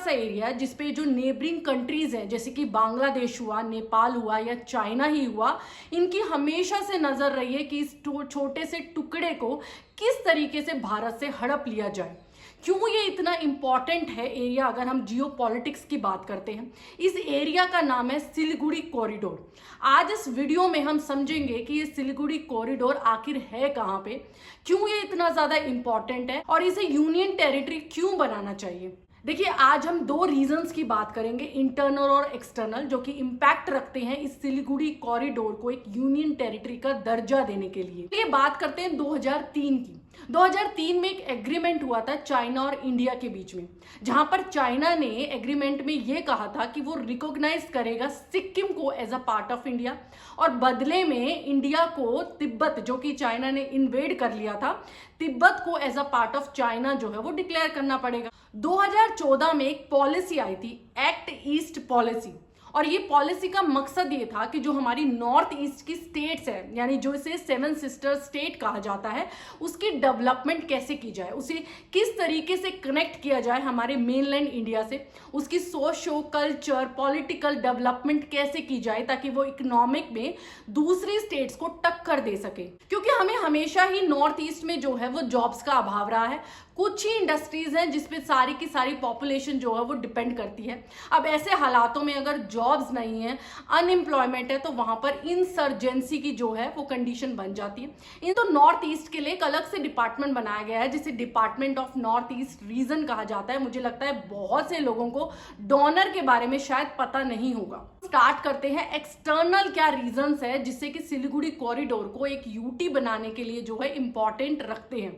सा एरिया है जिसपे जो नेबरिंग कंट्रीज हैं जैसे कि बांग्लादेश हुआ, नेपाल हुआ या चाइना ही हुआ, इनकी हमेशा से नजर रही है कि इस छोटे से टुकड़े को किस तरीके से भारत से हड़प लिया जाए। क्यों ये इतना इंपॉर्टेंट है एरिया? अगर हम जियो पॉलिटिक्स की बात करते हैं, इस एरिया का नाम है सिलीगुड़ी कॉरिडोर। आज इस वीडियो में हम समझेंगे कि ये सिलीगुड़ी कॉरिडोर आखिर है कहाँ पे, क्यों ये इतना ज्यादा इंपॉर्टेंट है और इसे यूनियन टेरिटरी क्यों बनाना चाहिए। देखिए, आज हम दो रीजंस की बात करेंगे, इंटरनल और एक्सटर्नल, जो कि इम्पैक्ट रखते हैं इस सिलीगुड़ी कॉरिडोर को एक यूनियन टेरिटरी का दर्जा देने के लिए। ये बात करते हैं 2003 की। 2003 में एक एग्रीमेंट हुआ था चाइना और इंडिया के बीच में, जहां पर चाइना ने एग्रीमेंट में ये कहा था कि वो रिकॉग्नाइज करेगा सिक्किम को as a part of India, और बदले में इंडिया को तिब्बत, जो कि चाइना ने इन्वेड कर लिया था, तिब्बत को as a part of China जो है वो डिक्लेयर करना पड़ेगा। 2014 में एक पॉलिसी आई थी, एक्ट ईस्ट पॉलिसी, और ये पॉलिसी का मकसद ये था कि जो हमारी नॉर्थ ईस्ट की स्टेट्स है, यानी जो इसे सेवन सिस्टर स्टेट कहा जाता है, उसकी डेवलपमेंट कैसे की जाए, उसे किस तरीके से कनेक्ट किया जाए हमारे मेनलैंड इंडिया से, उसकी सोशो कल्चर पॉलिटिकल डेवलपमेंट कैसे की जाए ताकि वो इकोनॉमिक में दूसरी स्टेट्स को टक्कर दे सके। क्योंकि हमें हमेशा ही नॉर्थ ईस्ट में जो है वो जॉब्स का अभाव रहा है, कुछ ही इंडस्ट्रीज हैं जिसपे सारी की सारी पॉपुलेशन जो है वो डिपेंड करती है। अब ऐसे हालातों में अगर जॉब्स नहीं है, अनएम्प्लॉयमेंट है, तो वहां पर इंसर्जेंसी की जो है वो कंडीशन बन जाती है। इन तो नॉर्थ ईस्ट के लिए एक अलग से डिपार्टमेंट बनाया गया है जिसे department of north east region कहा जाता है। मुझे लगता है बहुत से लोगों को डोनर के बारे में शायद पता नहीं होगा। स्टार्ट करते हैं एक्सटर्नल क्या रीजंस है जिससे कि सिलीगुड़ी कॉरिडोर को एक यूटी बनाने के लिए जो है इंपॉर्टेंट रखते हैं।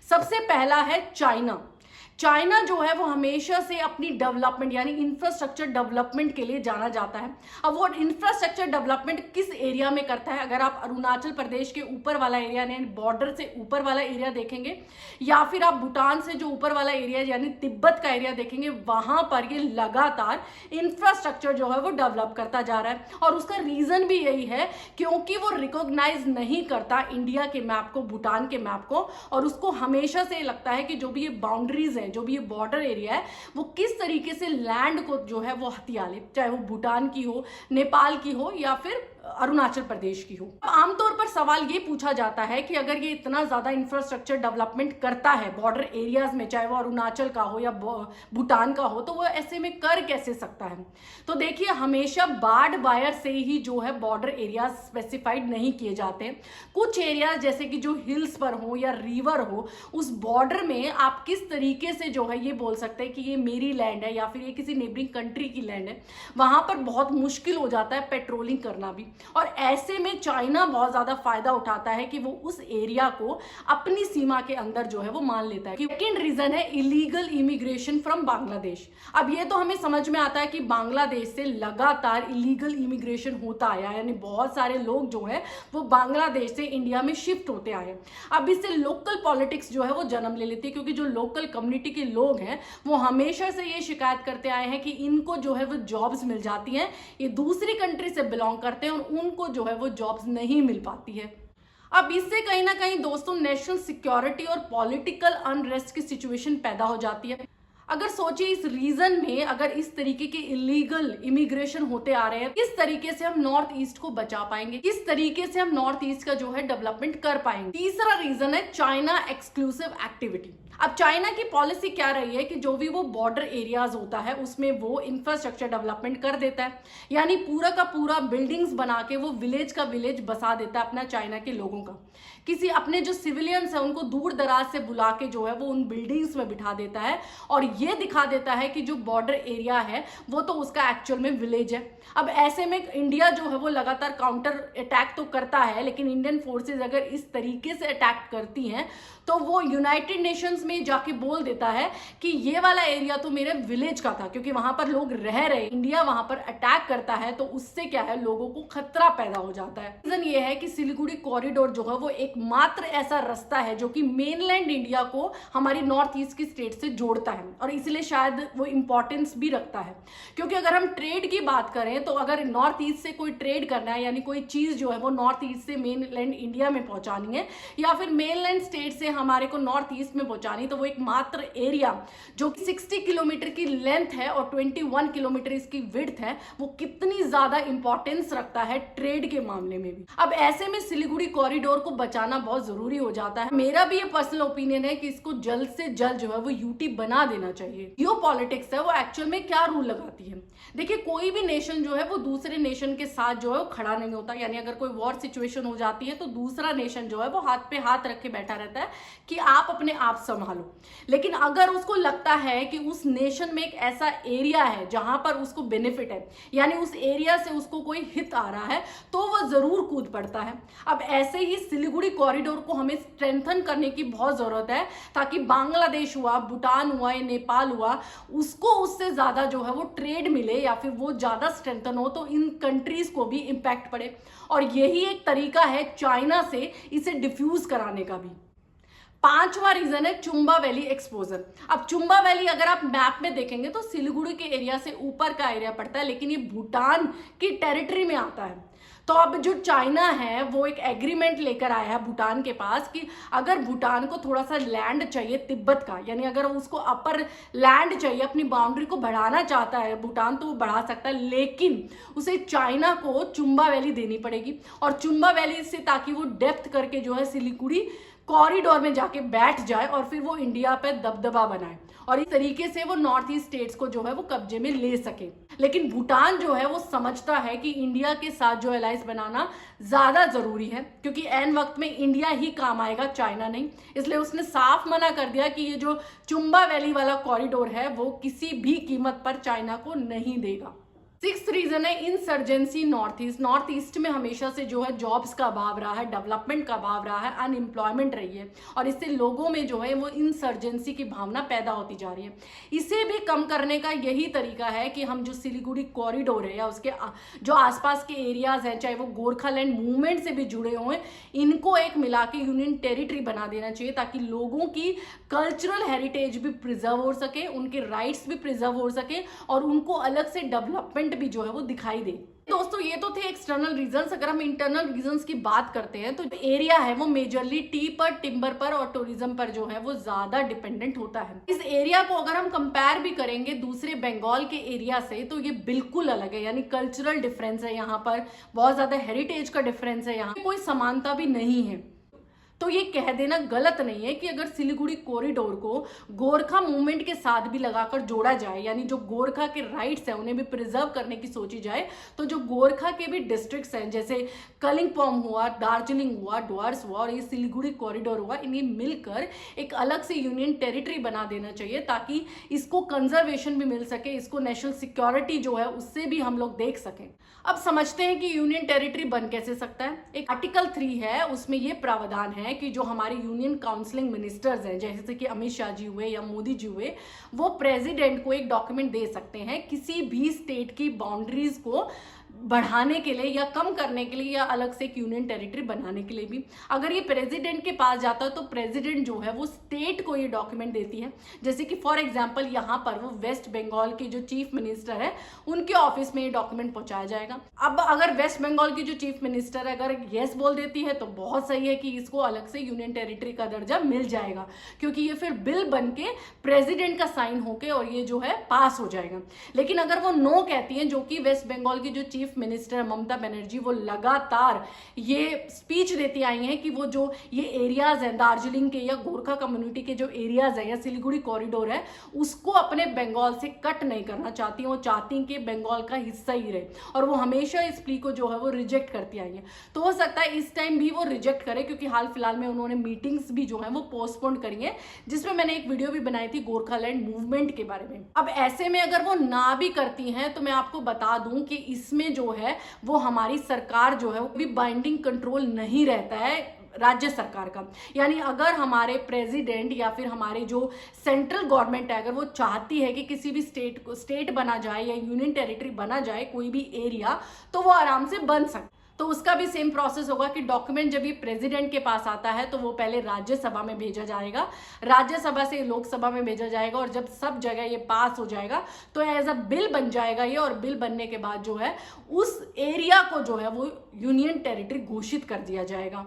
सबसे पहला है चाइना। चाइना जो है वो हमेशा से अपनी डेवलपमेंट यानी इंफ्रास्ट्रक्चर डेवलपमेंट के लिए जाना जाता है। अब वो इंफ्रास्ट्रक्चर डेवलपमेंट किस एरिया में करता है? अगर आप अरुणाचल प्रदेश के ऊपर वाला एरिया यानी बॉर्डर से ऊपर वाला एरिया देखेंगे, या फिर आप भूटान से जो ऊपर वाला एरिया यानी तिब्बत का एरिया देखेंगे, वहां पर ये लगातार इंफ्रास्ट्रक्चर जो है वो डेवलप करता जा रहा है। और उसका रीजन भी यही है क्योंकि वो रिकॉग्नाइज नहीं करता इंडिया के मैप को, भूटान के मैप को, और उसको हमेशा से लगता है कि जो भी ये बाउंड्रीज है, जो भी ये बॉर्डर एरिया है, वो किस तरीके से लैंड को जो है वो हथिया ले, चाहे वो भूटान की हो, नेपाल की हो या फिर अरुणाचल प्रदेश की हो। आमतौर पर सवाल ये पूछा जाता है कि अगर ये इतना ज्यादा इंफ्रास्ट्रक्चर डेवलपमेंट करता है बॉर्डर एरियाज में, चाहे वो अरुणाचल का हो या भूटान का हो, तो वो ऐसे में कर कैसे सकता है? तो देखिए, हमेशा बार्ड वायर से ही जो है बॉर्डर एरिया स्पेसिफाइड नहीं किए जाते हैं। कुछ एरियाज जैसे कि जो हिल्स पर हो या रिवर हो, उस बॉर्डर में आप किस तरीके से जो है ये बोल सकते हैं कि ये मेरी लैंड है या फिर ये किसी नेबरिंग कंट्री की लैंड है। वहां पर बहुत मुश्किल हो जाता है पेट्रोलिंग करना भी, और ऐसे में चाइना बहुत ज्यादा फायदा उठाता है कि वो उस एरिया को अपनी सीमा के अंदर जो है वो मान लेता है। सेकंड रीजन है इलीगल इमिग्रेशन फ्रॉम बांग्लादेश। अब ये तो हमें समझ में आता है कि बांग्लादेश से लगातार इलीगल इमिग्रेशन होता आया है, यानी बहुत सारे लोग जो है वो बांग्लादेश से इंडिया में शिफ्ट होते आए। अब इससे लोकल पॉलिटिक्स जो है वो जन्म ले लेती है, क्योंकि जो लोकल कम्युनिटी के लोग हैं वो हमेशा से ये शिकायत करते आए हैं कि इनको जो है वो जॉब्स मिल जाती हैं, ये दूसरी कंट्री से बिलोंग करते हैं और उनको जो है वो जॉब्स नहीं मिल पाती है। अब इससे कहीं ना कहीं दोस्तों नेशनल सिक्योरिटी और पॉलिटिकल अनरेस्ट की सिचुएशन पैदा हो जाती है। अगर सोचिए, इस रीजन में अगर इस तरीके के इलीगल इमिग्रेशन होते आ रहे हैं, किस तरीके से हम नॉर्थ ईस्ट को बचा पाएंगे, किस तरीके से हम नॉर्थ ईस्ट का जो है डेवलपमेंट कर पाएंगे। तीसरा रीजन है चाइना एक्सक्लूसिव एक्टिविटी। अब चाइना की पॉलिसी क्या रही है कि जो भी वो बॉर्डर एरियाज होता है उसमें वो इंफ्रास्ट्रक्चर डेवलपमेंट कर देता है, यानी पूरा का पूरा बिल्डिंग्स बना के वो विलेज का विलेज बसा देता है अपना चाइना के लोगों का। किसी अपने जो सिविलियंस है उनको दूर दराज से बुला के जो है वो उन बिल्डिंग्स में बिठा देता है और ये दिखा देता है कि जो बॉर्डर एरिया है वो तो उसका एक्चुअल में विलेज है। अब ऐसे में इंडिया जो है वो लगातार काउंटर अटैक तो करता है, लेकिन इंडियन फोर्सेस अगर इस तरीके से अटैक करती हैं तो वो यूनाइटेड नेशंस में जाके बोल देता है कि ये वाला एरिया तो मेरे विलेज का था, क्योंकि वहां पर लोग रह रहे। इंडिया वहां पर अटैक करता है तो उससे क्या है, लोगों को खतरा पैदा हो जाता है। रीजन ये है कि सिलीगुड़ी कॉरिडोर जो है वो एकमात्र ऐसा रास्ता है जो कि मेनलैंड इंडिया को हमारी नॉर्थ ईस्ट की स्टेट से जोड़ता है, और इसलिए शायद वो इंपॉर्टेंस भी रखता है। क्योंकि अगर हम ट्रेड की बात करें तो अगर नॉर्थ ईस्ट से कोई ट्रेड करना है, यानी कोई चीज जो है वो नॉर्थ ईस्ट से मेनलैंड इंडिया में पहुंचानी है या फिर मेनलैंड स्टेट से हमारे को नॉर्थ ईस्ट में पहुंचानी भूटानी, तो वो एक मात्र एरिया जो कि 60 किलोमीटर की लेंथ है और 21 किलोमीटर इसकी विड्थ है, वो कितनी ज्यादा इंपॉर्टेंस रखता है ट्रेड के मामले में भी। अब ऐसे में सिलीगुड़ी कॉरिडोर को बचाना बहुत जरूरी हो जाता है। मेरा भी ये पर्सनल ओपिनियन है कि इसको जल्द से जल्द जो है वो यूटी बना देना चाहिए। जियो पॉलिटिक्स है वो एक्चुअल में क्या रूल लगाती है। देखिए, कोई भी नेशन जो है वो दूसरे नेशन के साथ जो है वो खड़ा नहीं होता, यानी अगर कोई वॉर सिचुएशन हो जाती है तो दूसरा नेशन जो है वो हाथ पे हाथ रख के बैठा रहता है कि आप अपने आप संभालो। लेकिन अगर उसको लगता है कि उस नेशन में एक ऐसा एरिया है जहां पर उसको बेनिफिट है, यानी उस एरिया से उसको कोई हित आ रहा है, तो वह जरूर कूद पड़ता है। अब ऐसे ही सिलीगुड़ी कॉरिडोर को हमें स्ट्रेंथन करने की बहुत जरूरत है, ताकि बांग्लादेश हुआ, भूटान हुआ या नेपाल हुआ, उसको उससे ज्यादा जो है वो ट्रेड मिले या फिर वो ज्यादा स्ट्रेंथन हो, तो इन कंट्रीज को भी इंपैक्ट पड़े। और यही एक तरीका है चाइना से इसे डिफ्यूज कराने का भी। पांचवा रीजन है चुंबा वैली एक्सपोजर। अब चुंबा वैली अगर आप मैप में देखेंगे तो सिलीगुड़ी के एरिया से ऊपर का एरिया पड़ता है, लेकिन ये भूटान की टेरिटरी में आता है। तो अब जो चाइना है वो एक एग्रीमेंट लेकर आया है भूटान के पास कि अगर भूटान को थोड़ा सा लैंड चाहिए तिब्बत का, यानी अगर उसको अपर लैंड चाहिए, अपनी बाउंड्री को बढ़ाना चाहता है भूटान, तो वो बढ़ा सकता है, लेकिन उसे चाइना को चुंबा वैली देनी पड़ेगी। और चुंबा वैली से ताकि वो डेप्थ करके जो है सिलीगुड़ी कॉरिडोर में जाके बैठ जाए और फिर वो इंडिया पे दबदबा बनाए और इस तरीके से वो नॉर्थ ईस्ट स्टेट्स को जो है वो कब्जे में ले सके। लेकिन भूटान जो है वो समझता है कि इंडिया के साथ जो अलायंस बनाना ज्यादा जरूरी है, क्योंकि एन वक्त में इंडिया ही काम आएगा, चाइना नहीं। इसलिए उसने साफ मना कर दिया कि ये जो चुंबा वैली वाला कॉरिडोर है वो किसी भी कीमत पर चाइना को नहीं देगा। सिक्स्थ रीजन है insurgency north east. North east में हमेशा से जो है जॉब्स का अभाव रहा है, डेवलपमेंट का अभाव रहा है, अनएम्प्लॉयमेंट रही है, और इससे लोगों में जो है वो इंसर्जेंसी की भावना पैदा होती जा रही है। इसे भी कम करने का यही तरीका है कि हम जो सिलीगुड़ी कॉरिडोर है या उसके जो आसपास के एरियाज हैं, चाहे वो गोरखालैंड मूवमेंट से भी जुड़े हुए, इनको एक मिला के यूनियन टेरिटरी बना देना चाहिए, ताकि लोगों की कल्चरल हेरिटेज भी प्रिजर्व हो सके, उनके राइट्स भी प्रिजर्व हो सके और उनको अलग से डेवलपमेंट भी जो है वो दिखाई दे। दोस्तों, ये तो थे एक्सटर्नल रीजंस। अगर हम इंटरनल रीजंस की बात करते हैं तो एरिया है वो मेजरली टी पर, टिम्बर पर और टूरिज्म पर जो है वो ज्यादा डिपेंडेंट होता है। इस एरिया को अगर हम कंपेयर भी करेंगे दूसरे बंगाल के एरिया से तो ये बिल्कुल अलग है, यानी कल्चरल डिफरेंस है यहाँ पर, बहुत ज्यादा हेरिटेज का डिफरेंस है, यहाँ कोई समानता भी नहीं है। तो ये कह देना गलत नहीं है कि अगर सिलीगुड़ी कॉरिडोर को गोरखा मूवमेंट के साथ भी लगाकर जोड़ा जाए, यानी जो गोरखा के राइट्स हैं उन्हें भी प्रिजर्व करने की सोची जाए, तो जो गोरखा के भी डिस्ट्रिक्ट्स हैं जैसे कलिम्पोंग हुआ, दार्जिलिंग हुआ, डुअर्स हुआ और ये सिलीगुड़ी कॉरिडोर हुआ, इन्हें मिलकर एक अलग से यूनियन टेरिटरी बना देना चाहिए, ताकि इसको कंजर्वेशन भी मिल सके, इसको नेशनल सिक्योरिटी जो है उससे भी हम लोग देख सकें। अब समझते हैं कि यूनियन टेरिटरी बन कैसे सकता है। एक आर्टिकल 3 है, उसमें ये प्रावधान है कि जो हमारे यूनियन काउंसलिंग मिनिस्टर्स हैं, जैसे कि अमित शाह जी हुए या मोदी जी हुए, वो प्रेसिडेंट को एक डॉक्यूमेंट दे सकते हैं किसी भी स्टेट की बाउंड्रीज को बढ़ाने के लिए या कम करने के लिए या अलग से एक यूनियन टेरिटरी बनाने के लिए भी। अगर ये प्रेसिडेंट के पास जाता है तो प्रेसिडेंट जो है वो स्टेट को ये डॉक्यूमेंट देती है। जैसे कि फॉर एग्जांपल यहाँ पर वो वेस्ट बंगाल के जो चीफ मिनिस्टर है उनके ऑफिस में ये डॉक्यूमेंट पहुंचाया जाएगा। अब अगर वेस्ट बंगाल की जो चीफ मिनिस्टर है अगर येस बोल देती है तो बहुत सही है कि इसको अलग से यूनियन टेरिटरी का दर्जा मिल जाएगा, क्योंकि ये फिर बिल बन के प्रेसिडेंट का साइन होके और ये जो है पास हो जाएगा। लेकिन अगर वो नो कहती है, जो कि वेस्ट बंगाल की जो चीफ मिनिस्टर ममता बनर्जी वो लगातार ये स्पीच देती आई हैं कि वो जो ये एरियाज हैं दार्जिलिंग के या गोरखा कम्युनिटी के जो एरियाज हैं या सिलीगुड़ी कॉरिडोर है उसको अपने बंगाल से कट नहीं करना चाहती, वो चाहती हैं कि बंगाल का हिस्सा ही रहे, और वो हमेशा इस प्ली को जो है वो रिजेक्ट करती आई है। तो हो सकता है इस टाइम भी वो रिजेक्ट करे, क्योंकि हाल फिलहाल में उन्होंने मीटिंग्स भी जो है वो पोस्टपोन करी है, जिसमें मैंने एक वीडियो भी बनाई थी गोरखालैंड मूवमेंट के बारे में। अब ऐसे में अगर वो ना भी करती हैं तो मैं आपको बता दूं कि इसमें जो है वो हमारी सरकार जो है वो भी बाइंडिंग कंट्रोल नहीं रहता है राज्य सरकार का। यानी अगर हमारे प्रेसिडेंट या फिर हमारे जो सेंट्रल गवर्नमेंट है अगर वो चाहती है कि किसी भी स्टेट बना जाए या यूनियन टेरिटरी बना जाए कोई भी एरिया, तो वो आराम से बन सकता। तो उसका भी सेम प्रोसेस होगा कि डॉक्यूमेंट जब ये प्रेसिडेंट के पास आता है तो वो पहले राज्यसभा में भेजा जाएगा, राज्यसभा से लोकसभा में भेजा जाएगा, और जब सब जगह ये पास हो जाएगा तो एज अ बिल बन जाएगा ये, और बिल बनने के बाद जो है उस एरिया को जो है वो यूनियन टेरिटरी घोषित कर दिया जाएगा।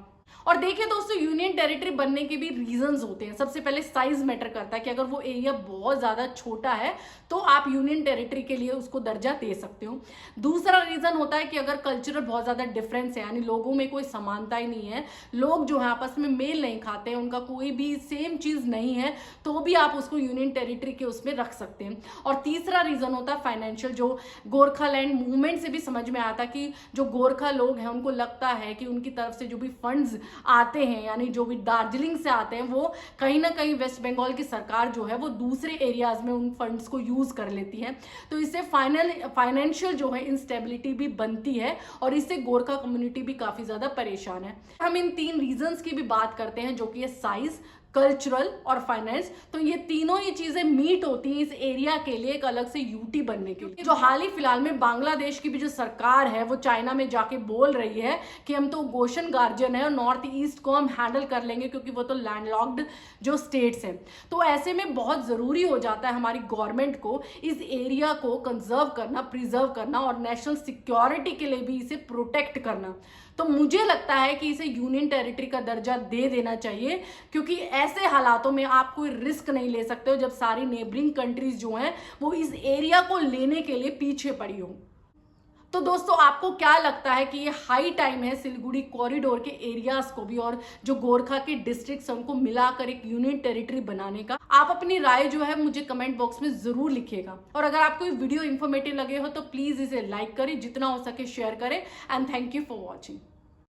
और देखिए दोस्तों, यूनियन टेरिटरी बनने के भी रीजंस होते हैं। सबसे पहले साइज मैटर करता है कि अगर वो एरिया बहुत ज्यादा छोटा है तो आप यूनियन टेरिटरी के लिए उसको दर्जा दे सकते हो। दूसरा रीजन होता है कि अगर कल्चरल बहुत ज्यादा डिफरेंस है, यानी लोगों में कोई समानता ही नहीं है, लोग जो है आपस में मेल नहीं खाते हैं, उनका कोई भी सेम चीज नहीं है, तो भी आप उसको यूनियन टेरिटरी के उसमें रख सकते हैं। और तीसरा रीजन होता है फाइनेंशियल, जो गोरखालैंड मूवमेंट से भी समझ में आता कि जो गोरखा लोग हैं उनको लगता है कि उनकी तरफ से जो भी फंड्स आते हैं, यानी जो भी दार्जिलिंग से आते हैं, वो कहीं ना कहीं वेस्ट बंगाल की सरकार जो है वो दूसरे एरियाज में उन फंड्स को यूज कर लेती है। तो इससे फाइनेंशियल जो है इंस्टेबिलिटी भी बनती है और इससे गोरखा कम्युनिटी भी काफी ज्यादा परेशान है। हम इन 3 रीजंस की भी बात करते हैं, जो कि है साइज, कल्चरल और फाइनेंस। तो ये तीनों ही चीजें मीट होती हैं इस एरिया के लिए एक अलग से यूटी बनने के लिए। जो हाल ही फिलहाल में बांग्लादेश की भी जो सरकार है वो चाइना में जाके बोल रही है कि हम तो ओशन गार्जियन है और नॉर्थ ईस्ट को हम हैंडल कर लेंगे क्योंकि वो तो लैंडलॉक्ड जो स्टेट्स हैं। तो ऐसे में बहुत जरूरी हो जाता है हमारी गवर्नमेंट को इस एरिया को कंजर्व करना, प्रिजर्व करना और नेशनल सिक्योरिटी के लिए भी इसे प्रोटेक्ट करना। तो मुझे लगता है कि इसे यूनियन टेरिटरी का दर्जा दे देना चाहिए, क्योंकि ऐसे हालातों में आप कोई रिस्क नहीं ले सकते हो जब सारी नेबरिंग कंट्रीज जो हैं वो इस एरिया को लेने के लिए पीछे पड़ी हो। तो दोस्तों, आपको क्या लगता है कि ये हाई टाइम है सिलीगुड़ी कॉरिडोर के एरियाज को भी और जो गोरखा के डिस्ट्रिक्ट्स हैं उनको मिलाकर एक यूनियन टेरिटरी बनाने का? आप अपनी राय जो है मुझे कमेंट बॉक्स में जरूर लिखिएगा। और अगर आपको ये वीडियो इंफॉर्मेटिव लगे हो तो प्लीज इसे लाइक करें, जितना हो सके शेयर करें। And thank you for watching.